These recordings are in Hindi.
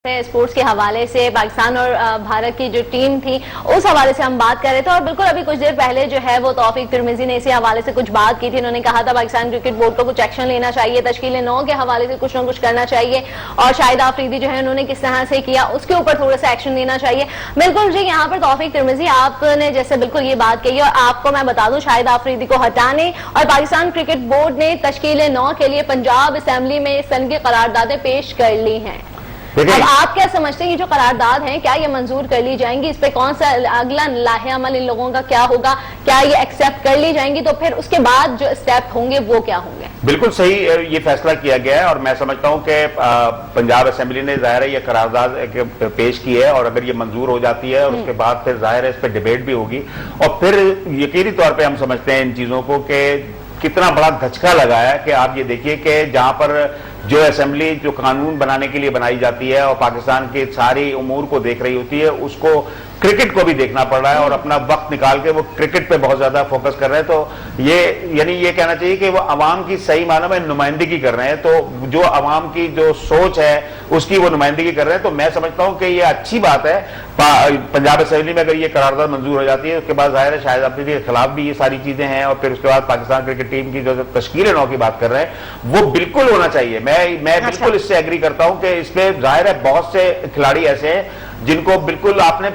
स्पोर्ट्स के हवाले से पाकिस्तान और भारत की जो टीम थी उस हवाले से हम बात कर रहे थे और बिल्कुल अभी कुछ देर पहले जो है वो तौफीक तिरमिजी ने इसी हवाले से कुछ बात की थी। उन्होंने कहा था पाकिस्तान क्रिकेट बोर्ड को कुछ एक्शन लेना चाहिए, तश्कील 9 के हवाले से कुछ ना कुछ करना चाहिए और शाहिद आफरीदी जो है उन्होंने किस तरह से किया उसके ऊपर थोड़ा सा एक्शन लेना चाहिए। बिल्कुल जी, यहाँ पर तौफीक तिरमिजी आपने जैसे बिल्कुल ये बात कही और आपको मैं बता दूं शाहिद आफरीदी को हटाने और पाकिस्तान क्रिकेट बोर्ड ने तश्कील 9 के लिए पंजाब असेंबली में इस तरह की करारदादें पेश कर ली हैं। अब आप क्या समझते हैं ये जो करारदाद है क्या ये मंजूर कर ली जाएंगी? इस पे कौन सा अगला लाहे अमल इन लोगों का क्या होगा? क्या ये एक्सेप्ट कर ली जाएंगी? तो फिर उसके बाद जो स्टेप होंगे वो क्या होंगे? बिल्कुल सही ये फैसला किया गया है और मैं समझता हूं कि पंजाब असेंबली ने जाहिर है ये करारदाद पेश की है और अगर ये मंजूर हो जाती है और उसके बाद फिर जाहिर है इस पर डिबेट भी होगी और फिर यकीनी तौर पर हम समझते हैं इन चीजों को कि कितना बड़ा धचका लगा है कि आप ये देखिए कि जहां पर जो असेंबली जो कानून बनाने के लिए बनाई जाती है और पाकिस्तान के सारी उमूर को देख रही होती है उसको क्रिकेट को भी देखना पड़ रहा है और अपना वक्त निकाल के वो क्रिकेट पे बहुत ज्यादा फोकस कर रहे हैं। तो ये यानी ये कहना चाहिए कि वो अवाम की सही मानों में नुमाइंदगी कर रहे हैं, तो जो अवाम की जो सोच है उसकी वो नुमाइंदगी कर रहे हैं। तो मैं समझता हूं कि ये अच्छी बात है। पंजाब असेंबली में अगर ये करारदाद मंजूर हो जाती है उसके बाद जाहिर है शाहिद आफरीदी के खिलाफ भी ये सारी चीजें हैं और फिर उसके बाद पाकिस्तान क्रिकेट टीम की जो तश्कील 9 की बात कर रहे हैं वो बिल्कुल होना चाहिए। मैं बिल्कुल इससे एग्री करता हूं कि इसमें जाहिर है बहुत से खिलाड़ी ऐसे हैं जिनको बिल्कुल आपने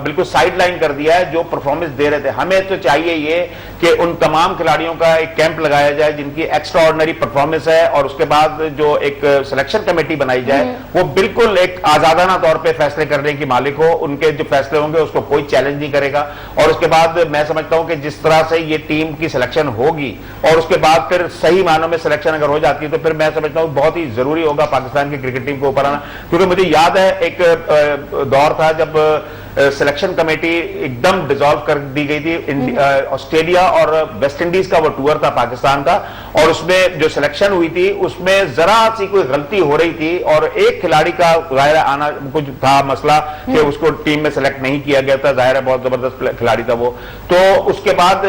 बिल्कुल साइड लाइन कर दिया है जो परफॉर्मेंस दे रहे थे। हमें तो चाहिए ये कि उन तमाम खिलाड़ियों का एक कैंप लगाया जाए जिनकी एक्स्ट्रा ऑर्डिनरी परफॉर्मेंस है और उसके बाद जो एक सिलेक्शन कमेटी बनाई जाए वो बिल्कुल एक आजादाना तौर पे फैसले करने की मालिक हो, उनके जो फैसले होंगे उसको कोई चैलेंज नहीं करेगा। और उसके बाद मैं समझता हूं कि जिस तरह से ये टीम की सिलेक्शन होगी और उसके बाद फिर सही मानों में सिलेक्शन अगर हो जाती है तो फिर मैं समझता हूं बहुत ही जरूरी होगा पाकिस्तान की क्रिकेट टीम को ऊपर आना। क्योंकि मुझे याद है एक दौर था जब सिलेक्शन कमेटी एकदम डिसॉल्व कर दी गई थी। ऑस्ट्रेलिया और वेस्ट इंडीज का वो टूर था पाकिस्तान का और उसमें जो सिलेक्शन हुई थी उसमें जरा सी कोई गलती हो रही थी और एक खिलाड़ी का जाहिर आना कुछ था मसला कि उसको टीम में सेलेक्ट नहीं किया गया था। जाहिर है बहुत जबरदस्त खिलाड़ी था वो। तो उसके बाद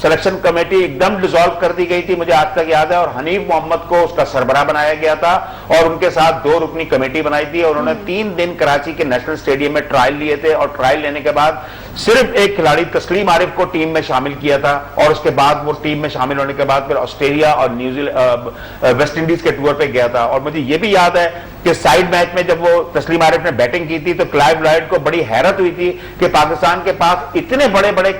सिलेक्शन कमेटी एकदम डिसॉल्व कर दी गई थी, मुझे आज तक याद है, और हनीफ मोहम्मद को उसका सरबराह बनाया गया था और उनके साथ 2 रुकनी कमेटी बनाई थी और उन्होंने 3 दिन कराची के नेशनल स्टेडियम में ट्रायल लिए थे और ट्रायल लेने के बाद सिर्फ एक खिलाड़ी तस्लीम आरिफ को टीम में शामिल किया था और उसके बाद वो टीम में शामिल होने के बाद फिर ऑस्ट्रेलिया और न्यूजीलैंड वेस्ट इंडीज के टूर पे गया था। और मुझे ये भी याद है कि साइड मैच में जब वो तस्लीम आरिफ ने बैटिंग की थी तो क्लाइव लॉयड को बड़ी हैरत हुई थी कि पाकिस्तान के पास इतने बड़े बड़े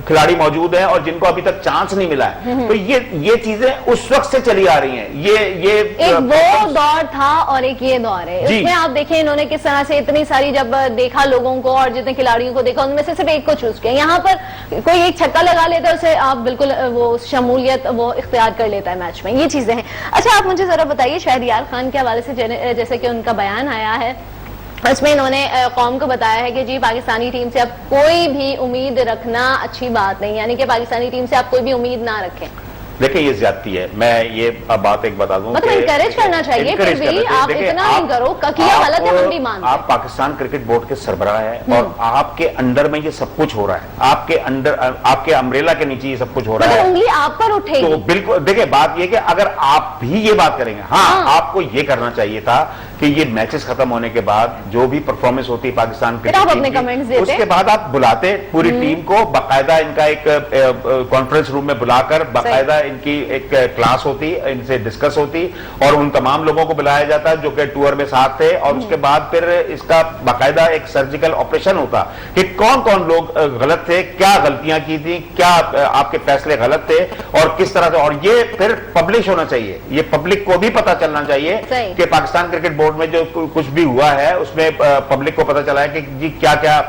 खिलाड़ी मौजूद हैं और जिनको अभी तक चांस नहीं मिला है। तो ये चीजें उस वक्त से चली आ रही हैं। ये एक वो दौर था और एक ये दौर है। इसमें आप देखें इन्होंने किस तरह से इतनी सारी जब देखा लोगों को और जितने खिलाड़ियों को देखा उनमें से सिर्फ एक को चूज किया। यहाँ पर कोई एक छक्का लगा लेता है उसे आप बिल्कुल वो शमूलियत वो इख्तियार कर लेता है मैच में। ये चीजें हैं। अच्छा, आप मुझे जरा बताइए शहरयार खान के हवाले से जैसे कि उनका बयान आया है इसमें इन्होंने कौम को बताया है कि जी पाकिस्तानी टीम से अब कोई भी उम्मीद रखना अच्छी बात नहीं, यानी कि पाकिस्तानी टीम से आप कोई भी उम्मीद ना रखें। देखिए ये ज्यादती है। मैं ये अब बात एक बता दूं मतलब इंकरेज करना चाहिए, फिर भी आप इतना नहीं करो किया गलत है हम भी मानते हैं। आप पाकिस्तान क्रिकेट बोर्ड के सरबराह हैं और आपके अंडर में ये सब कुछ हो रहा है, आपके अंडर आपके अम्ब्रेला के नीचे ये सब कुछ हो रहा है, उंगली आप पर उठेगी। तो बिल्कुल देखिए बात ये कि अगर आप भी ये बात करेंगे, हाँ आपको ये करना चाहिए था कि ये मैचेस खत्म होने के बाद जो भी परफॉर्मेंस होती है पाकिस्तान क्रिकेट टीम उसके बाद आप बुलाते पूरी टीम को, बाकायदा इनका एक कॉन्फ्रेंस रूम में बुलाकर बाकायदा इनकी एक क्लास होती, इनसे डिस्कस होती और उन तमाम लोगों को बुलाया जाता जो कि टूर में साथ थे और उसके बाद फिर इसका बाकायदा एक सर्जिकल ऑपरेशन होता कि कौन कौन लोग गलत थे, क्या गलतियां की थी, क्या आपके फैसले गलत थे और किस तरह से, और ये फिर पब्लिश होना चाहिए। ये पब्लिक को भी पता चलना चाहिए कि पाकिस्तान क्रिकेट बोर्ड में जो कुछ भी हुआ है उसमें पब्लिक को पता चला है कि जी क्या क्या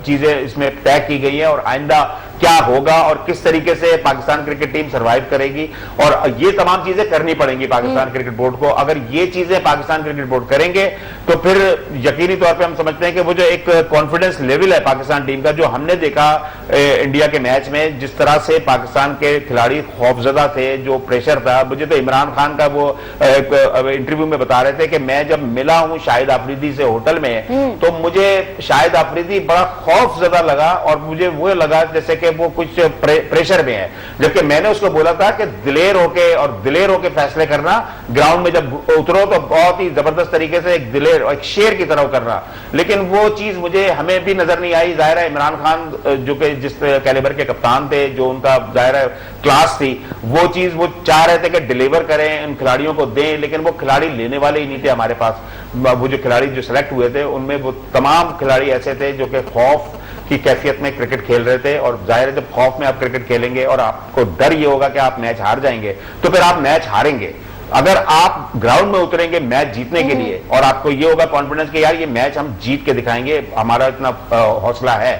चीजें इसमें तय की गई है और आइंदा क्या होगा और किस तरीके से पाकिस्तान क्रिकेट टीम सरवाइव करेगी और ये तमाम चीजें करनी पड़ेंगी पाकिस्तान क्रिकेट बोर्ड को। अगर ये चीजें पाकिस्तान क्रिकेट बोर्ड करेंगे तो फिर यकीनी तौर पे हम समझते हैं कि वो जो एक कॉन्फिडेंस लेवल है पाकिस्तान टीम का जो हमने देखा इंडिया के मैच में जिस तरह से पाकिस्तान के खिलाड़ी खौफजदा थे, जो प्रेशर था, मुझे तो इमरान खान का वो इंटरव्यू में बता रहे थे कि मैं जब मिला हूं शाहिद आफरीदी से होटल में तो मुझे शाहिद आफरीदी बड़ा खौफजदा लगा और मुझे वो लगा जैसे कि वो कुछ प्रेशर में है, जबकि मैंने उसको बोला था कि दिलेर होके फैसले करना, ग्राउंड में जब उतरो तो बहुत ही जबरदस्त तरीके से एक दिलेर एक शेर की तरह करना, लेकिन वो चीज मुझे हमें भी नजर नहीं आई। जाहिर है इमरान खान जो कि जिस कैलिबर के कप्तान थे, जो उनका जाहिर है क्लास थी, वो चीज वो चाह रहे थे कि डिलीवर करें, इन खिलाड़ियों को दें, लेकिन वो खिलाड़ी लेने वाले ही नहीं थे हमारे पास। वो जो खिलाड़ी जो सिलेक्ट हुए थे उनमें वो तमाम खिलाड़ी ऐसे थे जो कि खौफ की कैफियत में क्रिकेट खेल रहे थे, और जाहिर है जब खौफ में आप क्रिकेट खेलेंगे और आपको डर ये होगा कि आप मैच हार जाएंगे तो फिर आप मैच हारेंगे। अगर आप ग्राउंड में उतरेंगे मैच जीतने के लिए और आपको ये होगा कॉन्फिडेंस कि यार ये मैच हम जीत के दिखाएंगे, हमारा इतना हौसला है,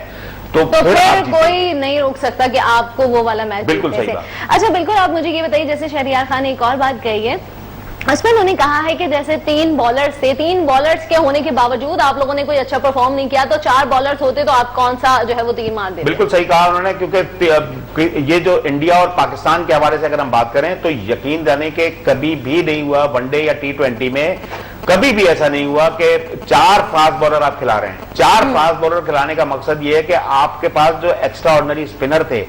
तो फिर कोई नहीं रोक सकता कि आपको वो वाला मैच बिल्कुल सही बात। अच्छा, बिल्कुल आप मुझे ये बताइए, जैसे शहरियार खान ने एक और बात कही है, उसमें उन्होंने कहा है कि जैसे 3 बॉलर्स के होने के बावजूद आप लोगों ने कोई अच्छा परफॉर्म नहीं किया, तो 4 बॉलर्स होते तो आप कौन सा जो है वो 3 मार देते। बिल्कुल सही कहा उन्होंने, क्योंकि ये जो इंडिया और पाकिस्तान के हवाले से अगर हम बात करें तो यकीन जाने के कभी भी नहीं हुआ वनडे या T20 में, कभी भी ऐसा नहीं हुआ कि 4 फास्ट बॉलर आप खिला रहे हैं। 4 फास्ट बॉलर खिलाने का मकसद ये है कि आपके पास जो एक्स्ट्रा ऑर्डिनरी स्पिनर थे,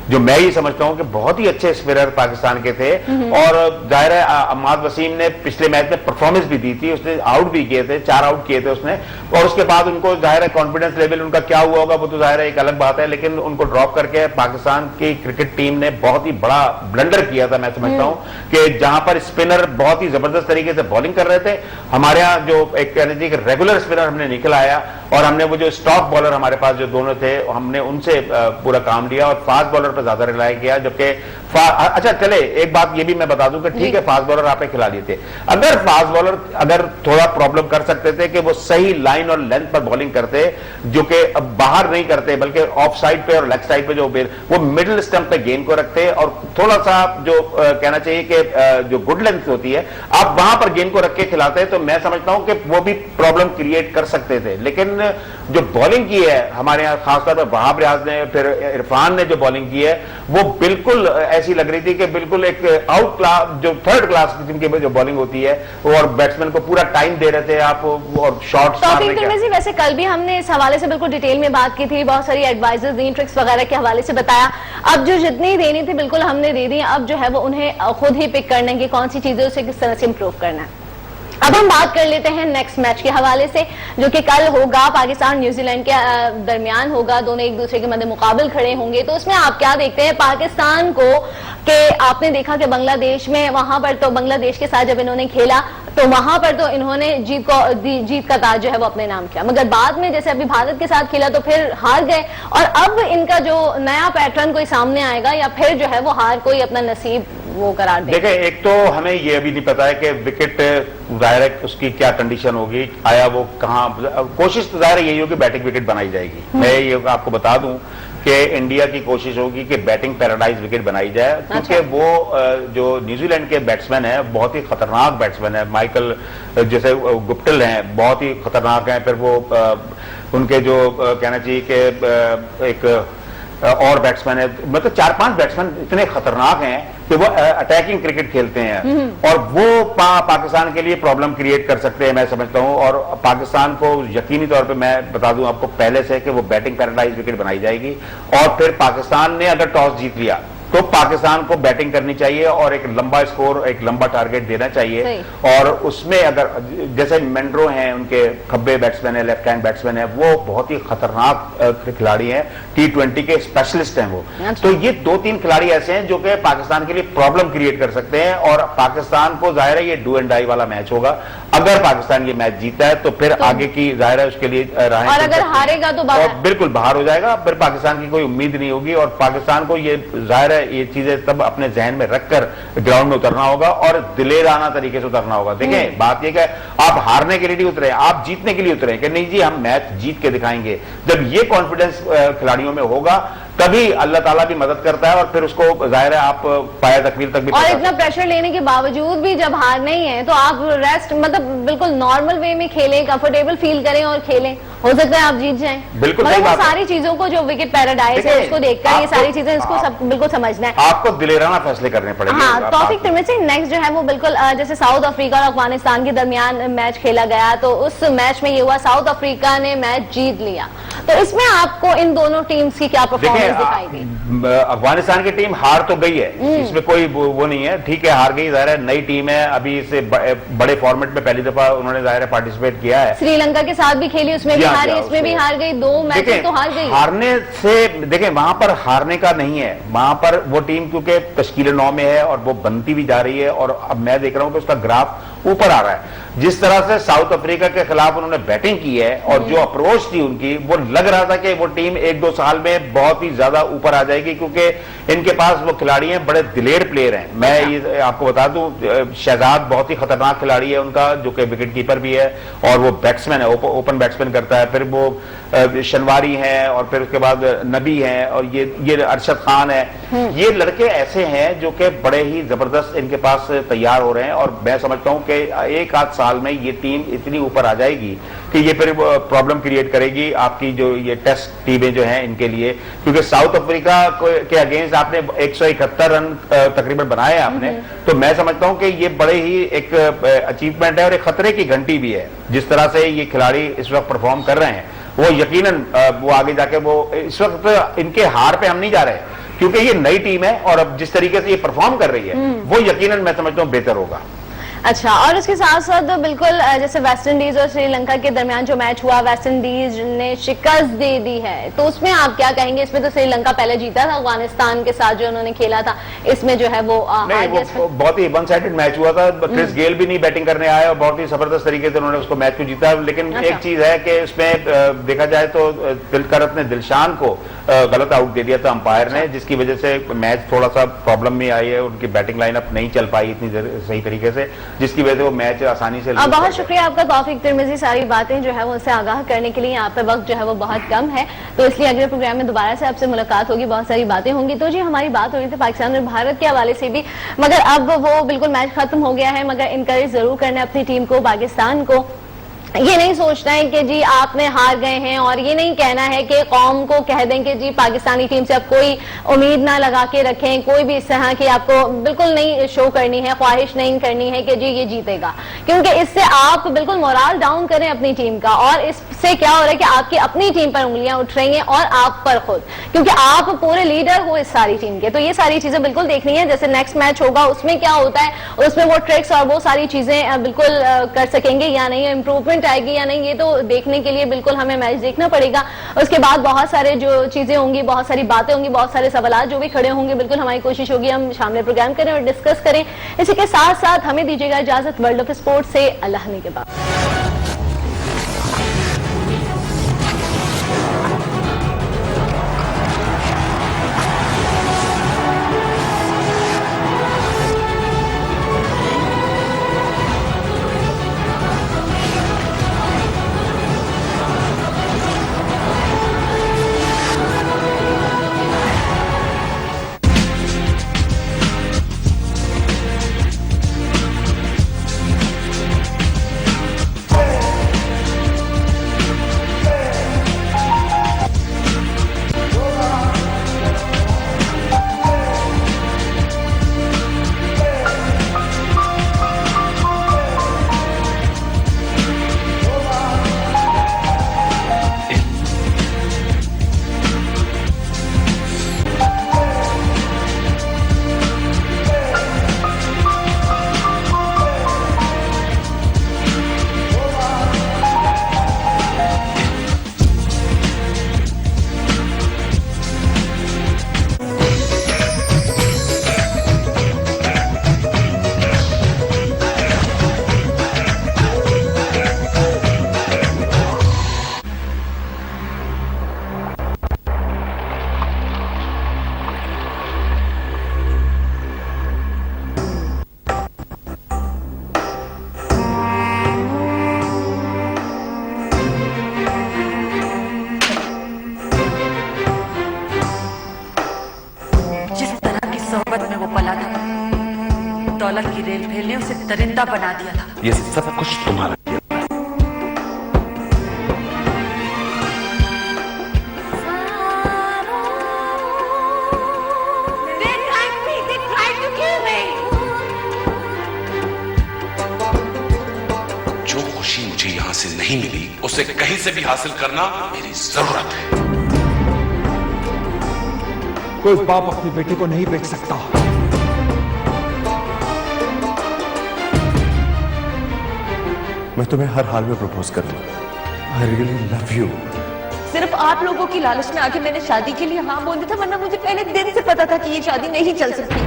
जो मैं ही समझता हूं कि बहुत ही अच्छे स्पिनर पाकिस्तान के थे, और जाहिर है अम्माद वसीम ने पिछले मैच में परफॉर्मेंस भी दी थी, उसने आउट भी किए थे, 4 आउट किए थे उसने, और उसके बाद उनको जाहिर है कॉन्फिडेंस लेवल उनका क्या हुआ होगा वो तो जाहिर है एक अलग बात है, लेकिन उनको ड्रॉप करके पाकिस्तान की क्रिकेट टीम ने बहुत ही बड़ा ब्लंडर किया था। मैं समझता हूं कि जहां पर स्पिनर बहुत ही जबरदस्त तरीके से बॉलिंग कर रहे थे, हमारे यहाँ जो एक कहना चाहिए कि रेगुलर स्पिनर हमने निकल आया, और हमने वो जो स्टॉक बॉलर हमारे पास जो दोनों थे हमने उनसे पूरा काम लिया और फास्ट बॉलर पर ज्यादा रिलाय किया। जबकि अच्छा चले, एक बात ये भी मैं बता दूं कि ठीक है फास्ट बॉलर आपने खिला लिए थे, अगर फास्ट बॉलर अगर थोड़ा प्रॉब्लम कर सकते थे कि वो सही लाइन और लेंथ पर बॉलिंग करते, जो कि अब बाहर नहीं करते बल्कि ऑफ साइड पे और लेग साइड पे, जो वो मिडिल स्टंप पे गेंद को रखते और थोड़ा सा जो कहना चाहिए कि जो गुड लेंथ होती है आप वहां पर गेंद को रख के खिलाते, तो मैं समझता हूं कि वो भी प्रॉब्लम क्रिएट कर सकते थे। लेकिन जो बॉलिंग की है हमारे यहाँ खासतौर पर वहाब रियाज ने, फिर इरफान ने जो बॉलिंग की है वो बिल्कुल ऐसी लग रही थी कि बिल्कुल एक आउट क्लास, जो 3rd क्लास किस्म की जो बॉलिंग होती है, और बैट्समैन को पूरा टाइम दे रहे थे आप, और शॉट्स मारने के। वैसे कल भी हमने इस हवाले से बिल्कुल डिटेल में बात की थी, बहुत सारी एडवाइजर्स दी, ट्रिक्स वगैरह के हवाले से बताया। अब जो जितनी देनी थी बिल्कुल हमने दे दी, अब जो है वो उन्हें खुद ही पिक करना है कि कौन सी चीजें उसे किस तरह से इंप्रूव करना है। अब हम बात कर लेते हैं नेक्स्ट मैच के हवाले से, जो कि कल होगा, पाकिस्तान न्यूजीलैंड के दरमियान होगा, दोनों एक दूसरे के मध्य मुकाबल खड़े होंगे। तो उसमें आप क्या देखते हैं पाकिस्तान को, कि आपने देखा कि बांग्लादेश में, वहां पर तो बांग्लादेश के साथ जब इन्होंने खेला तो वहां पर तो इन्होंने जीत का ताज जो है वो अपने नाम किया, मगर बाद में जैसे अभी भारत के साथ खेला तो फिर हार गए, और अब इनका जो नया पैटर्न कोई सामने आएगा या फिर जो है वो हार कोई अपना नसीब वो करार देगा। देखिए, एक तो हमें ये अभी नहीं पता है कि विकेट जाहिर है उसकी क्या कंडीशन होगी, आया वो कहां, कोशिश तो जाहिर यही होगी बैटिंग विकेट बनाई जाएगी। मैं ये आपको बता दूं कि इंडिया की कोशिश होगी कि बैटिंग पैराडाइज विकेट बनाई जाए, क्योंकि वो जो न्यूजीलैंड के बैट्समैन है बहुत ही खतरनाक बैट्समैन है, माइकल जैसे गुप्टिल हैं बहुत ही खतरनाक हैं, फिर वो उनके जो कहना चाहिए कि एक और बैट्समैन है, मतलब 4-5 बैट्समैन इतने खतरनाक हैं कि वो अटैकिंग क्रिकेट खेलते हैं, और वो पाकिस्तान के लिए प्रॉब्लम क्रिएट कर सकते हैं मैं समझता हूं। और पाकिस्तान को यकीनी तौर पे मैं बता दूं आपको पहले से कि वो बैटिंग पैराडाइज विकेट बनाई जाएगी, और फिर पाकिस्तान ने अगर टॉस जीत लिया तो पाकिस्तान को बैटिंग करनी चाहिए और एक लंबा स्कोर, एक लंबा टारगेट देना चाहिए, और उसमें अगर जैसे मेंड्रो हैं, उनके खब्बे बैट्समैन है, लेफ्ट हैंड बैट्समैन है, वो बहुत ही खतरनाक खिलाड़ी हैं, T20 के स्पेशलिस्ट हैं वो। तो ये 2-3 खिलाड़ी ऐसे हैं जो कि पाकिस्तान के लिए प्रॉब्लम क्रिएट कर सकते हैं, और पाकिस्तान को जाहिर है ये डू एंड डाई वाला मैच होगा। अगर पाकिस्तान ये मैच जीता है तो फिर आगे की जाहिर है उसके लिए राहें, और अगर हारेगा तो बिल्कुल बाहर हो जाएगा, फिर पाकिस्तान की कोई उम्मीद नहीं होगी, और पाकिस्तान को ये जाहिर है ये चीजें तब अपने जहन में रखकर ग्राउंड में उतरना होगा और दिलेराना तरीके से उतरना होगा। देखें, बात यह कि आप हारने के लिए नहीं उतरे, आप जीतने के लिए उतरे कि नहीं जी हम मैच जीत के दिखाएंगे। जब ये कॉन्फिडेंस खिलाड़ियों में होगा तभी अल्लाह ताला भी मदद करता है, और फिर उसको जाहिर है आप पाया तकमील तक भी। और इतना प्रेशर लेने के बावजूद भी जब हार नहीं है तो आप रेस्ट, मतलब बिल्कुल नॉर्मल वे में खेलें, कंफर्टेबल फील करें और खेलें, हो सकता है आप जीत जाएं। बिल्कुल मगर सही वो बात है। सारी चीजों को जो विकेट पैराडाइज है उसको देखकर ये सारी चीजें इसको सब बिल्कुल समझना है। आपको दिलेराना फैसले करने पड़ेंगे। हाँ, तौफीक तिरमिसी, नेक्स्ट जो है वो बिल्कुल जैसे साउथ अफ्रीका और अफगानिस्तान के दरमियान मैच खेला गया, तो उस मैच में ये हुआ साउथ अफ्रीका ने मैच जीत लिया, तो इसमें आपको इन दोनों टीम्स की क्या परफॉर्मेंस दिखाई दी? अफगानिस्तान की टीम हार तो गई है, इसमें कोई वो नहीं है, ठीक है हार गई, जाहिर है नई टीम है, अभी इसे बड़े फॉर्मेट में पहली दफा उन्होंने जाहिर है पार्टिसिपेट किया है। श्रीलंका के साथ भी खेली, उसमें भी हारी, इसमें भी हार गई, 2 मैच तो हार गई। हारने से देखें वहां पर हारने का नहीं है, वहां पर वो टीम क्योंकि तश्कील 9 में है और वो बनती भी जा रही है, और अब मैं देख रहा हूं कि उसका ग्राफ ऊपर आ रहा है। जिस तरह से साउथ अफ्रीका के खिलाफ उन्होंने बैटिंग की है और जो अप्रोच थी उनकी, वो लग रहा था कि वो टीम 1-2 साल में बहुत ही ज्यादा ऊपर आ जाएगी, क्योंकि इनके पास वो खिलाड़ी हैं, बड़े दिलेर प्लेयर हैं। मैं ये आपको बता दूं, शहजाद बहुत ही खतरनाक खिलाड़ी है उनका, जो कि विकेट कीपर भी है और वो बैट्समैन है, ओपन बैट्समैन करता है। फिर वो शनवारी हैं और फिर उसके बाद नबी हैं और ये अरशद खान है। ये लड़के ऐसे हैं जो कि बड़े ही जबरदस्त इनके पास तैयार हो रहे हैं, और मैं समझता हूं कि 1-8 साल में ये टीम इतनी ऊपर आ जाएगी कि ये फिर प्रॉब्लम क्रिएट करेगी आपकी जो ये टेस्ट टीमें जो हैं इनके लिए, क्योंकि साउथ अफ्रीका के अगेंस्ट आपने 171 रन तकरीबन बनाए आपने, तो मैं समझता हूं कि ये बड़े ही एक अचीवमेंट है और एक खतरे की घंटी भी है। जिस तरह से ये खिलाड़ी इस वक्त परफॉर्म कर रहे हैं, वो यकीनन वो आगे जाके वो इस वक्त इनके हार पे हम नहीं जा रहे, क्योंकि ये नई टीम है और अब जिस तरीके से ये परफॉर्म कर रही है वो यकीनन मैं समझता हूं बेहतर होगा। अच्छा, और उसके साथ साथ बिल्कुल जैसे वेस्ट इंडीज और श्रीलंका के दरमियान जो मैच हुआ, वेस्ट इंडीज ने शिकस्त दे दी है, तो उसमें आप क्या कहेंगे? इसमें तो श्रीलंका पहले जीता था अफगानिस्तान के साथ जो उन्होंने खेला था, इसमें जो है वो बहुत ही वन साइडेड मैच हुआ था। क्रिस गेल भी नहीं बैटिंग करने आया और बहुत ही जबरदस्त तरीके से उन्होंने उसको मैच को जीता। लेकिन एक चीज है कि इसमें देखा जाए तो तिलकरत ने दिलशान को गलत आउट दे दिया था अंपायर ने, जिसकी वजह से मैच थोड़ा सा प्रॉब्लम में आई है, उनकी बैटिंग लाइनअप नहीं चल पाई इतनी सही तरीके से, जिसकी वजह से वो मैच आसानी से बहुत शुक्रिया आपका तौफीक तिरमिजी, सारी बातें जो है वो उससे आगाह करने के लिए। यहाँ पे वक्त जो है वो बहुत कम है, तो इसलिए अगले प्रोग्राम में दोबारा से आपसे मुलाकात होगी, बहुत सारी बातें होंगी। तो जी हमारी बात हो रही थी पाकिस्तान और भारत के हवाले से भी, मगर अब वो बिल्कुल मैच खत्म हो गया है, मगर इनकरेज जरूर करना है अपनी टीम को, पाकिस्तान को। ये नहीं सोचना है कि जी आपने हार गए हैं, और ये नहीं कहना है कि कौम को कह दें कि जी पाकिस्तानी टीम से अब कोई उम्मीद ना लगा के रखें, कोई भी इस तरह की आपको बिल्कुल नहीं शो करनी है, ख्वाहिश नहीं करनी है कि जी ये जीतेगा, क्योंकि इससे आप बिल्कुल मोराल डाउन करें अपनी टीम का, और इससे क्या हो रहा है कि आपकी अपनी टीम पर उंगलियां उठ रही हैं और आप पर खुद, क्योंकि आप पूरे लीडर हो इस सारी टीम के। तो ये सारी चीजें बिल्कुल देखनी है, जैसे नेक्स्ट मैच होगा उसमें क्या होता है, उसमें वो ट्रिक्स और वो सारी चीजें बिल्कुल कर सकेंगे या नहीं, इंप्रूवमेंट आएगी या नहीं, ये तो देखने के लिए बिल्कुल हमें मैच देखना पड़ेगा। उसके बाद बहुत सारे जो चीजें होंगी, बहुत सारी बातें होंगी, बहुत सारे सवाल जो भी खड़े होंगे, बिल्कुल हमारी कोशिश होगी हम शाम में प्रोग्राम करें और डिस्कस करें। इसी के साथ साथ हमें दीजिएगा इजाजत वर्ल्ड ऑफ स्पोर्ट्स से अल्लाह ने के बाद। दौलत की रेल भेल ने उसे दरिंदा बना दिया था। ये सब कुछ तुम्हारा मिली उसे कहीं से भी हासिल करना मेरी जरूरत है। कोई बाप अपनी बेटी को नहीं बेच सकता। मैं तुम्हें हर हाल में प्रपोज करूंगा। I really love you. सिर्फ आप लोगों की लालच में आके मैंने शादी के लिए हाँ बोल दिया था, वरना मुझे पहले दिन से पता था कि ये शादी नहीं चल सकती।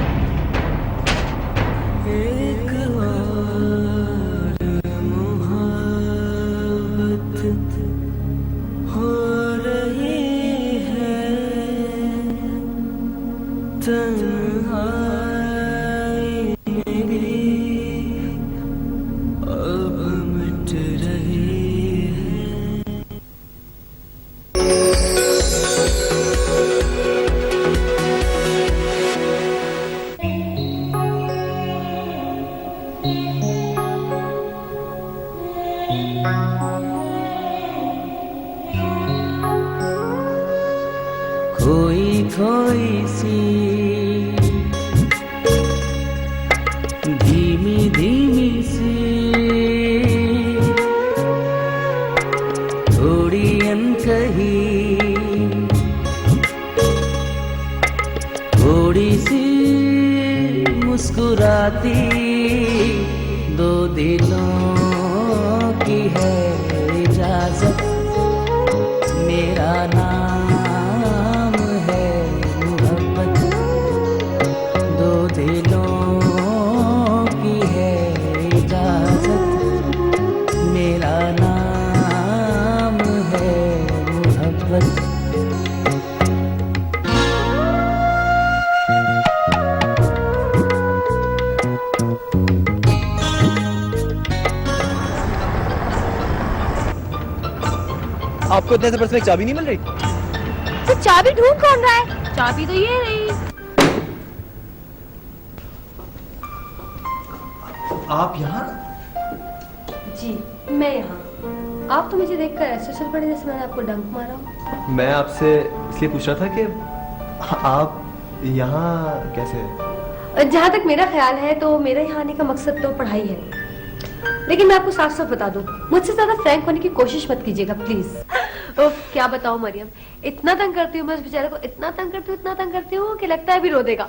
खोई खोई सी धीमी धीमी सी थोड़ी अनकही थोड़ी सी मुस्कुराती दो दिलों की है इजाजत। मेरा नाम है मोहब्बत, दो दिलों की है इजाजत। मेरा नाम है मोहब्बत। आपको इतने से पर्स में एक चाबी नहीं मिल रही? तो चाबी ढूंढ कौन रहा है? चाबी तो ये रही। आप यहाँ? जी मैं यहाँ। आप तो मुझे देखकर ऐसे चल पड़े जैसे मैंने आपको डंक मारा हो। मैं आपसे इसलिए पूछ रहा था कि आप यहाँ कैसे? जहाँ तक मेरा ख्याल है तो मेरे यहाँ आने का मकसद तो पढ़ाई है, लेकिन मैं आपको साफ साफ बता दूं, मुझसे ज्यादा फ्रैंक होने की कोशिश मत कीजिएगा प्लीज। क्या बताऊं मरियम, इतना तंग करती हूँ मैं उस बेचारे को, इतना तंग करती हूँ कि लगता है अभी रो देगा।